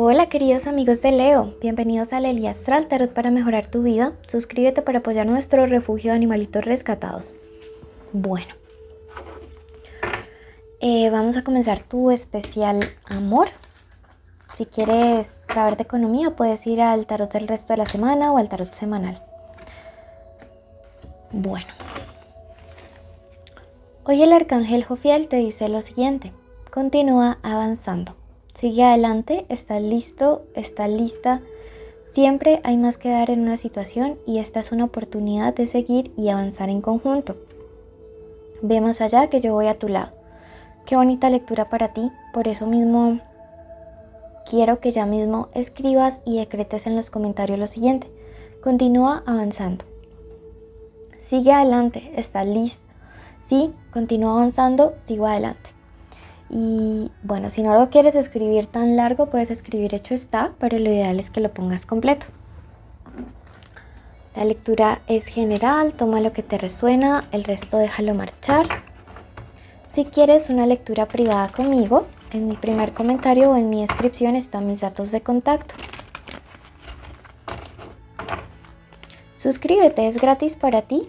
Hola queridos amigos de Leo, bienvenidos a Lelia Astral Tarot para mejorar tu vida. Suscríbete para apoyar nuestro refugio de animalitos rescatados. Bueno, vamos a comenzar tu especial amor. Si quieres saber de economía puedes ir al tarot del resto de la semana o al tarot semanal. Bueno, hoy el arcángel Jofiel te dice lo siguiente: continúa avanzando. Sigue adelante, estás listo, estás lista. Siempre hay más que dar en una situación y esta es una oportunidad de seguir y avanzar en conjunto. Ve más allá que yo voy a tu lado. Qué bonita lectura para ti, por eso mismo quiero que ya mismo escribas y decretes en los comentarios lo siguiente: continúa avanzando. Sigue adelante, estás listo. Sí, continúa avanzando, sigo adelante. Y bueno, si no lo quieres escribir tan largo, puedes escribir hecho está, pero lo ideal es que lo pongas completo. La lectura es general, toma lo que te resuena, el resto déjalo marchar. Si quieres una lectura privada conmigo, en mi primer comentario o en mi descripción están mis datos de contacto. Suscríbete, es gratis para ti,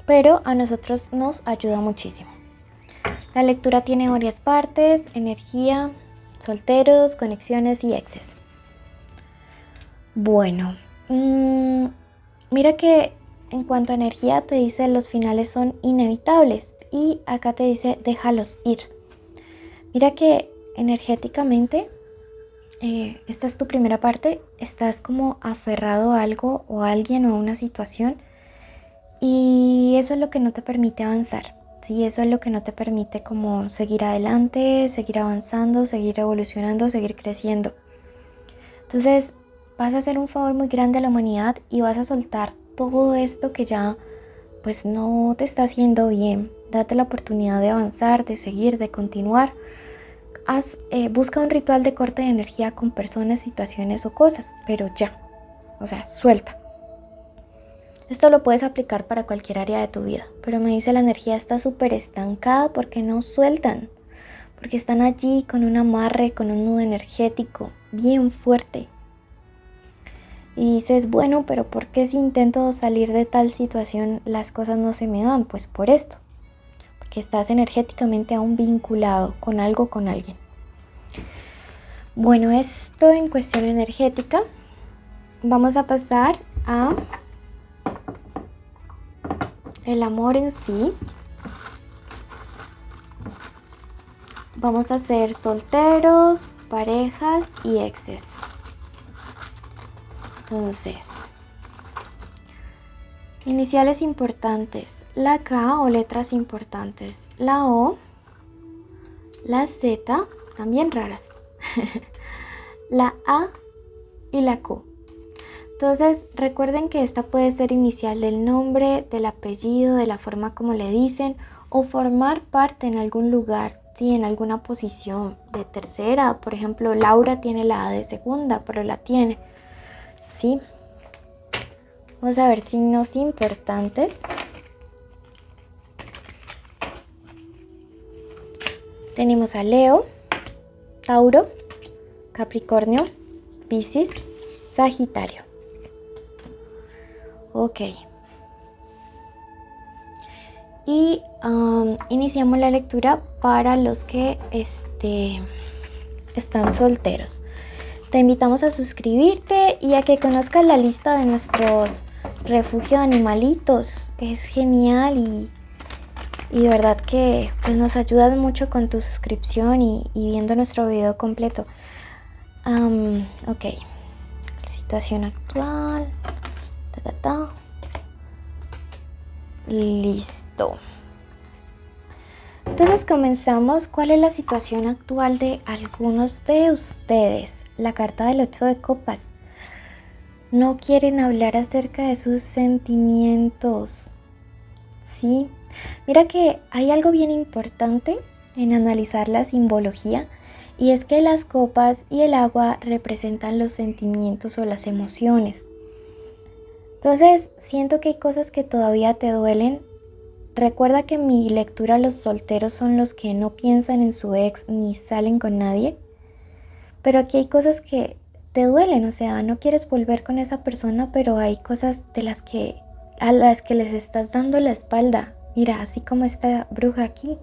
pero a nosotros nos ayuda muchísimo. La lectura tiene varias partes: energía, solteros, conexiones y exes. Bueno, mira que en cuanto a energía te dice los finales son inevitables y acá te dice déjalos ir. Mira que energéticamente, esta es tu primera parte, estás como aferrado a algo o a alguien o a una situación y eso es lo que no te permite avanzar. Sí, eso es lo que no te permite como seguir adelante, seguir avanzando, seguir evolucionando, seguir creciendo. Entonces vas a hacer un favor muy grande a la humanidad y vas a soltar todo esto que ya pues no te está haciendo bien. Date la oportunidad de avanzar, de seguir, de continuar. Busca un ritual de corte de energía con personas, situaciones o cosas, pero ya, o sea, suelta. Esto lo puedes aplicar para cualquier área de tu vida, pero me dice la energía está súper estancada porque no sueltan, porque están allí con un amarre, con un nudo energético bien fuerte. Y dices, bueno, pero ¿por qué si intento salir de tal situación las cosas no se me dan? Pues por esto, porque estás energéticamente aún vinculado con algo, con alguien. Bueno, esto en cuestión energética. Vamos a pasar a el amor en sí. Vamos a hacer solteros, parejas y exes. Entonces, iniciales importantes: la K o letras importantes, la O, la Z, también raras, la A y la Q. Entonces recuerden que esta puede ser inicial del nombre, del apellido, de la forma como le dicen, o formar parte en algún lugar, ¿sí? En alguna posición de tercera. Por ejemplo, Laura tiene la A de segunda, pero la tiene, ¿sí? Vamos a ver signos importantes. Tenemos a Leo, Tauro, Capricornio, Piscis, Sagitario. Ok. Y iniciamos la lectura para los que están solteros. Te invitamos a suscribirte y a que conozcas la lista de nuestros refugio de animalitos. Es genial y de verdad que pues, nos ayudas mucho con tu suscripción y viendo nuestro video completo. Ok. Situación actual. Listo. Entonces comenzamos. ¿Cuál es la situación actual de algunos de ustedes? La carta del 8 de copas. No quieren hablar acerca de sus sentimientos. ¿Sí? Mira que hay algo bien importante en analizar la simbología, y es que las copas y el agua representan los sentimientos o las emociones. Entonces siento que hay cosas que todavía te duelen. Recuerda que en mi lectura los solteros son los que no piensan en su ex ni salen con nadie, Pero aquí hay cosas que te duelen, o sea, no quieres volver con esa persona, pero hay cosas a las que les estás dando la espalda. Mira, así como esta bruja aquí.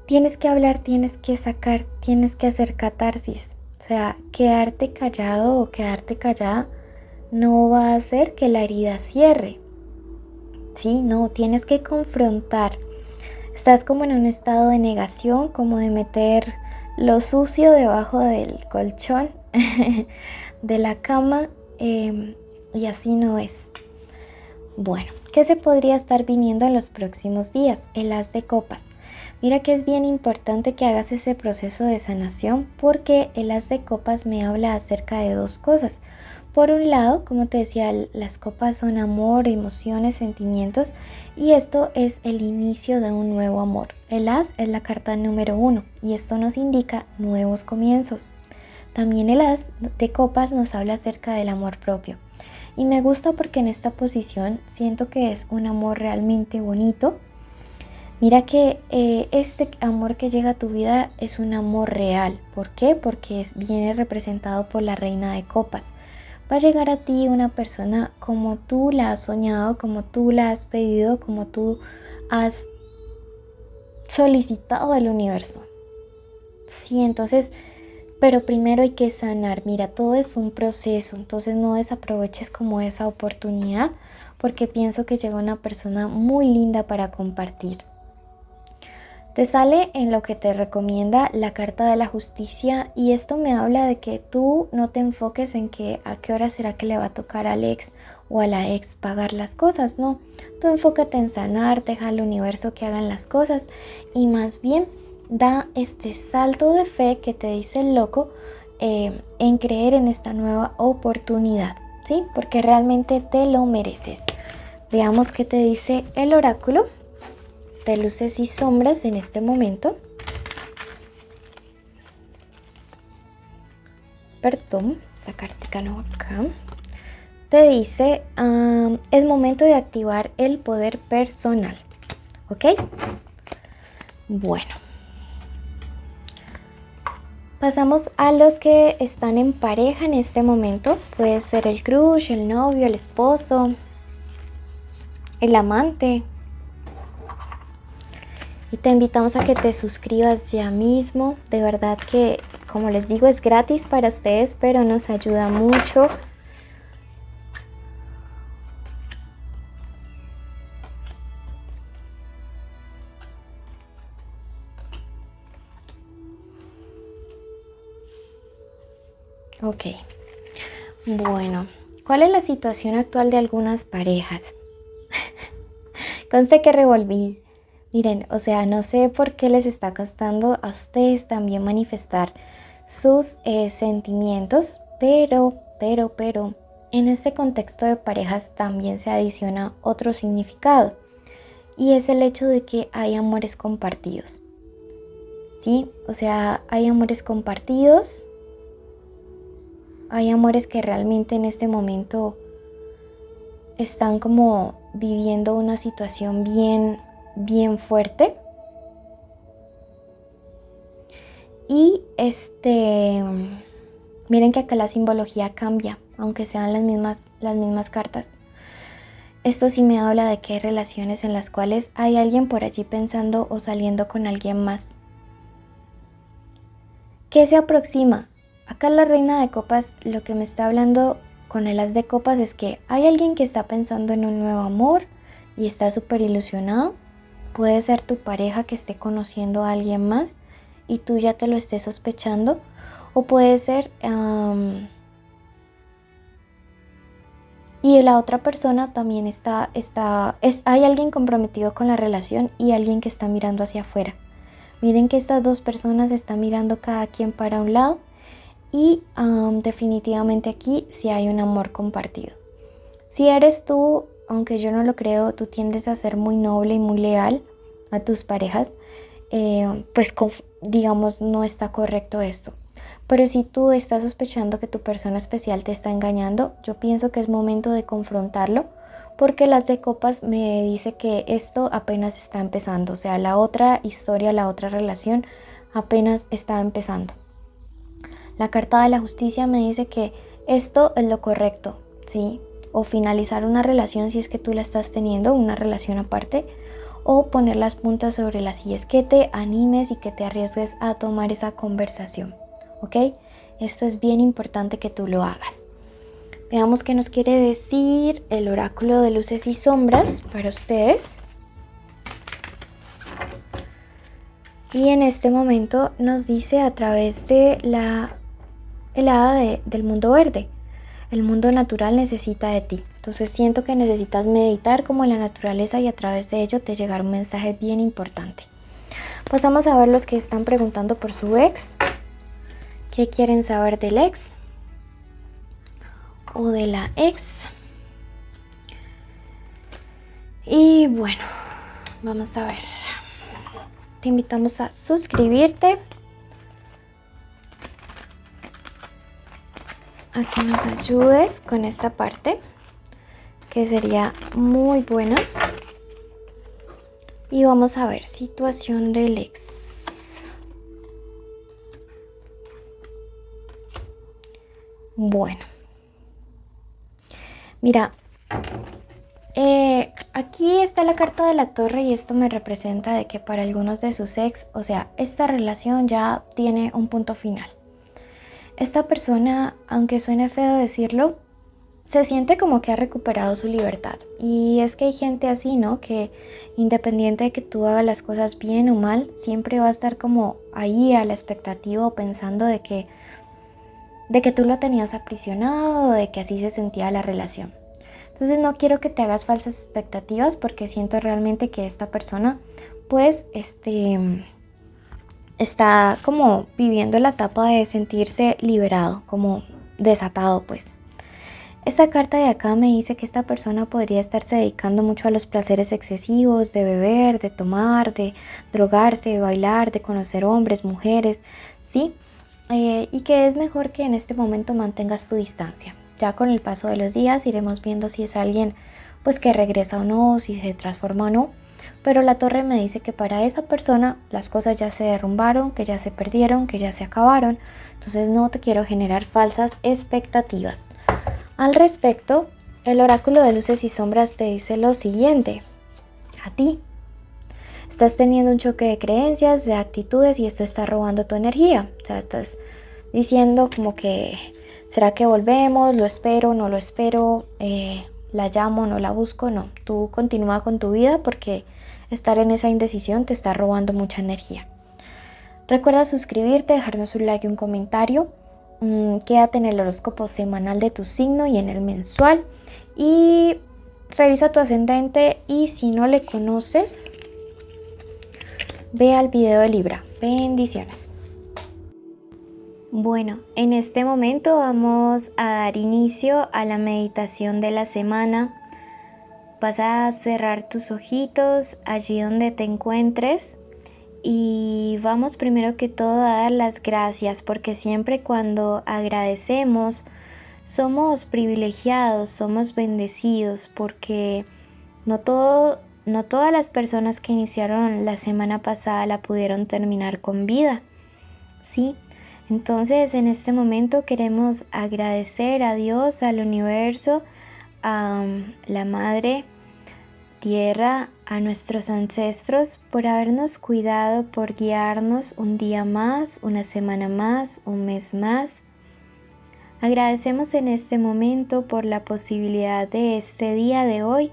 Tienes que hablar, tienes que sacar, tienes que hacer catarsis. O sea, quedarte callado o quedarte callada no va a hacer que la herida cierre. Sí, no, tienes que confrontar. Estás como en un estado de negación, como de meter lo sucio debajo del colchón, de la cama, y así no es. Bueno, ¿qué se podría estar viniendo en los próximos días? El as de copas. Mira que es bien importante que hagas ese proceso de sanación porque el as de copas me habla acerca de dos cosas. Por un lado, como te decía, las copas son amor, emociones, sentimientos y esto es el inicio de un nuevo amor. El as es la carta número 1 y esto nos indica nuevos comienzos. También el as de copas nos habla acerca del amor propio. Y me gusta porque en esta posición siento que es un amor realmente bonito. Mira que este amor que llega a tu vida es un amor real. ¿Por qué? Porque viene representado por la reina de copas. Va a llegar a ti una persona como tú la has soñado, como tú la has pedido, como tú has solicitado al universo. Sí, entonces, pero primero hay que sanar. Mira, todo es un proceso, entonces no desaproveches como esa oportunidad porque pienso que llega una persona muy linda para compartir. Te sale en lo que te recomienda la carta de la justicia y esto me habla de que tú no te enfoques en que a qué hora será que le va a tocar al ex o a la ex pagar las cosas, no. Tú enfócate en sanar, deja al universo que hagan las cosas y más bien da este salto de fe que te dice el loco en creer en esta nueva oportunidad, ¿sí? Porque realmente te lo mereces. Veamos qué te dice el oráculo de luces y sombras en este momento. Perdón, sacarte no acá. Te dice, es momento de activar el poder personal. ¿Ok? Bueno. Pasamos a los que están en pareja en este momento. Puede ser el crush, el novio, el esposo, el amante. Y te invitamos a que te suscribas ya mismo. De verdad que, como les digo, es gratis para ustedes, pero nos ayuda mucho. Ok. Bueno, ¿cuál es la situación actual de algunas parejas? Conste que revolví. Miren, o sea, no sé por qué les está costando a ustedes también manifestar sus sentimientos, pero, en este contexto de parejas también se adiciona otro significado y es el hecho de que hay amores compartidos. ¿Sí? O sea, hay amores compartidos, hay amores que realmente en este momento están como viviendo una situación bien fuerte. Y miren que acá la simbología cambia, aunque sean las mismas cartas. Esto sí me habla de que hay relaciones en las cuales hay alguien por allí pensando o saliendo con alguien más. ¿Qué se aproxima? Acá la reina de copas lo que me está hablando con el as de copas es que hay alguien que está pensando en un nuevo amor y está súper ilusionado. Puede ser tu pareja que esté conociendo a alguien más y tú ya te lo estés sospechando. O puede ser y la otra persona también hay alguien comprometido con la relación y alguien que está mirando hacia afuera. Miren que estas dos personas están mirando cada quien para un lado y definitivamente aquí sí hay un amor compartido. Si eres tú, aunque yo no lo creo, tú tiendes a ser muy noble y muy leal a tus parejas, pues digamos no está correcto esto. Pero si tú estás sospechando que tu persona especial te está engañando, yo pienso que es momento de confrontarlo porque las de copas me dice que esto apenas está empezando. O sea, la otra historia, la otra relación apenas está empezando. La carta de la justicia me dice que esto es lo correcto, ¿sí? O finalizar una relación si es que tú la estás teniendo, una relación aparte, o poner las puntas sobre las i, es que te animes y que te arriesgues a tomar esa conversación, ¿ok? Esto es bien importante que tú lo hagas. Veamos qué nos quiere decir el oráculo de luces y sombras para ustedes. Y en este momento nos dice a través de el hada del mundo verde. El mundo natural necesita de ti. Entonces siento que necesitas meditar como en la naturaleza y a través de ello te llegará un mensaje bien importante. Pasamos a ver los que están preguntando por su ex. ¿Qué quieren saber del ex? O de la ex. Y bueno, vamos a ver. Te invitamos a suscribirte. A que nos ayudes con esta parte, que sería muy buena. Y vamos a ver, situación del ex. Bueno. Mira, aquí está la carta de la torre y esto me representa de que para algunos de sus ex, o sea, esta relación ya tiene un punto final. Esta persona, aunque suene feo decirlo, se siente como que ha recuperado su libertad. Y es que hay gente así, ¿no? Que independiente de que tú hagas las cosas bien o mal, siempre va a estar como ahí a la expectativa o pensando de que tú lo tenías aprisionado o de que así se sentía la relación. Entonces no quiero que te hagas falsas expectativas porque siento realmente que esta persona pues está como viviendo la etapa de sentirse liberado, como desatado pues. Esta carta de acá me dice que esta persona podría estarse dedicando mucho a los placeres excesivos, de beber, de tomar, de drogarse, de bailar, de conocer hombres, mujeres, ¿sí? Y que es mejor que en este momento mantengas tu distancia. Ya con el paso de los días iremos viendo si es alguien pues que regresa o no, si se transforma o no. Pero la torre me dice que para esa persona las cosas ya se derrumbaron, que ya se perdieron, que ya se acabaron. Entonces no te quiero generar falsas expectativas. Al respecto, el oráculo de luces y sombras te dice lo siguiente. A ti. Estás teniendo un choque de creencias, de actitudes y esto está robando tu energía. O sea, estás diciendo como que, ¿será que volvemos? ¿Lo espero? ¿No lo espero? ¿La llamo? ¿No la busco? No. Tú continúa con tu vida porque estar en esa indecisión te está robando mucha energía. Recuerda suscribirte, dejarnos un like y un comentario. Quédate en el horóscopo semanal de tu signo y en el mensual. Y revisa tu ascendente y si no le conoces, ve al video de Libra. Bendiciones. Bueno, en este momento vamos a dar inicio a la meditación de la semana. Vas a cerrar tus ojitos allí donde te encuentres y vamos primero que todo a dar las gracias porque siempre cuando agradecemos somos privilegiados, somos bendecidos porque no todas las personas que iniciaron la semana pasada la pudieron terminar con vida, ¿sí? Entonces en este momento queremos agradecer a Dios, al universo, a la Madre Tierra, a nuestros ancestros por habernos cuidado, por guiarnos un día más, una semana más, un mes más. Agradecemos en este momento por la posibilidad de este día de hoy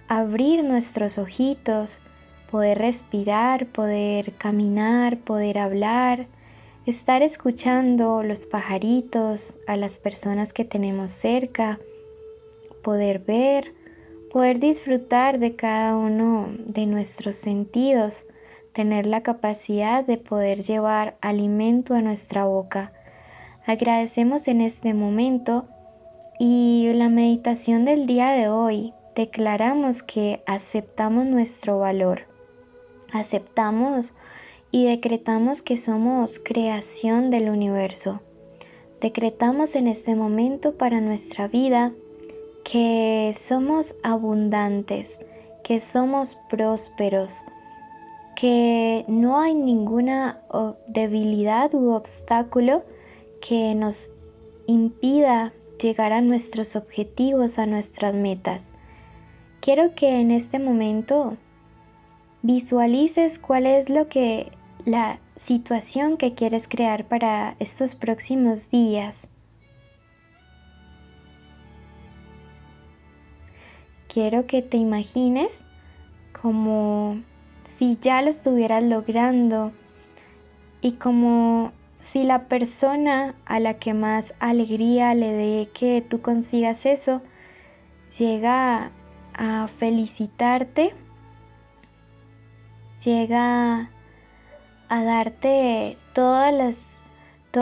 abrir nuestros ojitos, poder respirar, poder caminar, poder hablar, estar escuchando los pajaritos, a las personas que tenemos cerca, poder ver, poder disfrutar de cada uno de nuestros sentidos, tener la capacidad de poder llevar alimento a nuestra boca. Agradecemos en este momento y la meditación del día de hoy declaramos que aceptamos nuestro valor, aceptamos y decretamos que somos creación del universo. Decretamos en este momento para nuestra vida que somos abundantes, que somos prósperos, que no hay ninguna debilidad u obstáculo que nos impida llegar a nuestros objetivos, a nuestras metas. Quiero que en este momento visualices cuál es la situación que quieres crear para estos próximos días. Quiero que te imagines como si ya lo estuvieras logrando y como si la persona a la que más alegría le dé que tú consigas eso, llega a felicitarte, llega a darte todas las